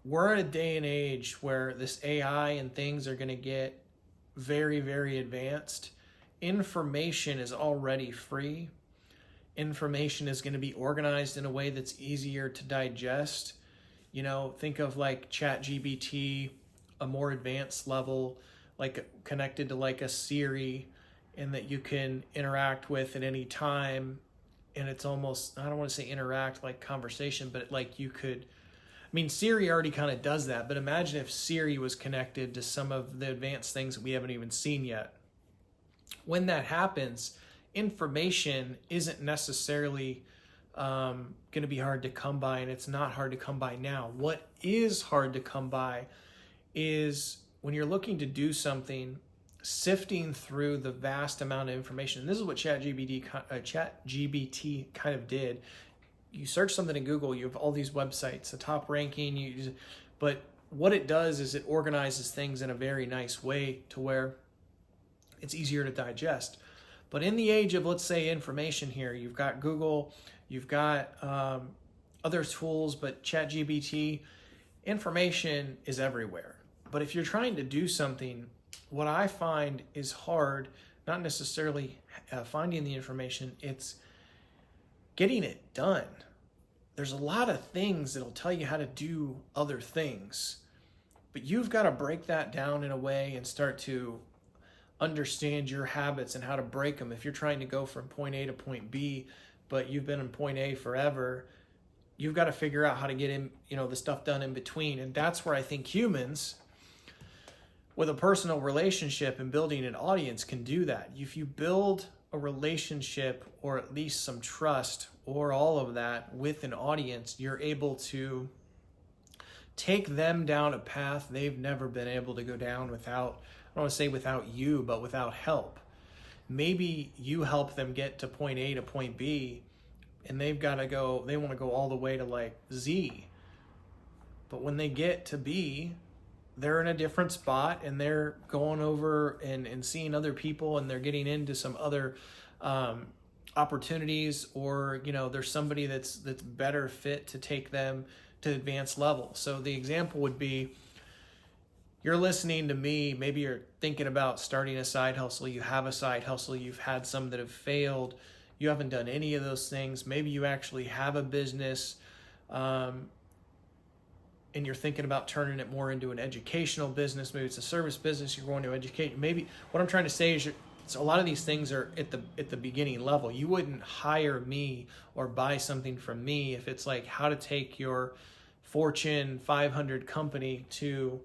we're at a day and age where this AI and things are going to get very, very advanced. Information is already free. Information is going to be organized in a way that's easier to digest. You know, think of like ChatGPT, a more advanced level, like connected to like a Siri, and that you can interact with at any time. And it's almost, I don't want to say interact like conversation, but like you could, I mean, Siri already kind of does that, but imagine if Siri was connected to some of the advanced things that we haven't even seen yet. When that happens, information isn't necessarily going to be hard to come by, and it's not hard to come by now. What is hard to come by is when you're looking to do something, sifting through the vast amount of information. And this is what ChatGPT kind of did. You search something in Google, you have all these websites, the top ranking, but what it does is it organizes things in a very nice way to where it's easier to digest. But in the age of, let's say, information here, you've got Google, you've got other tools, but ChatGPT, information is everywhere. But if you're trying to do something, what I find is hard, not necessarily finding the information, it's getting it done. There's a lot of things that'll tell you how to do other things, but you've got to break that down in a way and start to understand your habits and how to break them. If you're trying to go from point A to point B, but you've been in point A forever, you've got to figure out how to get in, the stuff done in between. And that's where I think humans with a personal relationship and building an audience can do that. If you build a relationship or at least some trust or all of that with an audience, you're able to take them down a path they've never been able to go down without, I don't want to say without you, but without help. Maybe you help them get to point A to point B, and they want to go all the way to like Z. But when they get to B, they're in a different spot and they're going over and seeing other people, and they're getting into some other opportunities, or there's somebody that's better fit to take them to advanced level. So the example would be, you're listening to me, maybe you're thinking about starting a side hustle, you have a side hustle, you've had some that have failed, you haven't done any of those things, maybe you actually have a business, and you're thinking about turning it more into an educational business, maybe it's a service business, you're going to educate. Maybe what I'm trying to say is a lot of these things are at the beginning level. You wouldn't hire me or buy something from me if it's like how to take your Fortune 500 company to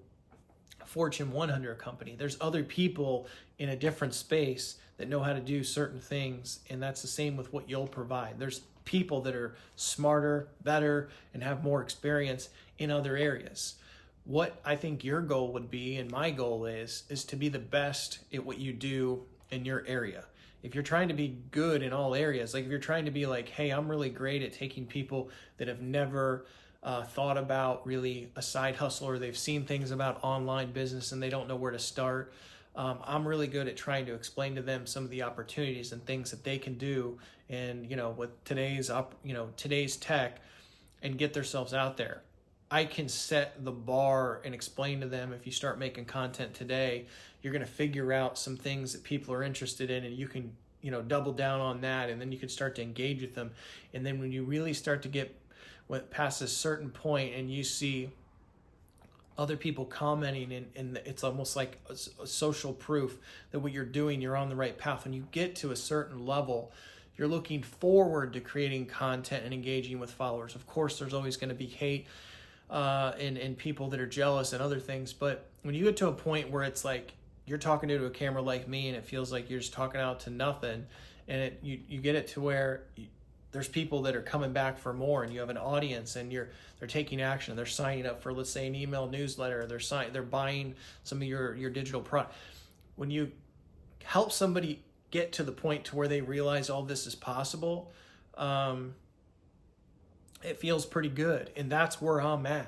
a Fortune 100 company. There's other people in a different space that know how to do certain things, and that's the same with what you'll provide. There's people that are smarter, better, and have more experience in other areas. What I think your goal would be, and my goal is to be the best at what you do in your area. If you're trying to be good in all areas, like if you're trying to be like, hey, I'm really great at taking people that have never thought about really a side hustle, or they've seen things about online business and they don't know where to start. I'm really good at trying to explain to them some of the opportunities and things that they can do, and with today's tech, and get themselves out there. I can set the bar and explain to them, if you start making content today, you're going to figure out some things that people are interested in, and you can double down on that, and then you can start to engage with them. And then when you really start to get past a certain point and you see other people commenting, and it's almost like a social proof that what you're doing, you're on the right path. When you get to a certain level, you're looking forward to creating content and engaging with followers. Of course, there's always going to be hate and people that are jealous and other things, but when you get to a point where it's like you're talking to a camera like me and it feels like you're just talking out to nothing, and you get it to where there's people that are coming back for more, and you have an audience, and they're taking action, they're signing up for, let's say, an email newsletter, they're buying some of your digital product. When you help somebody get to the point to where they realize all this is possible, it feels pretty good, and that's where I'm at.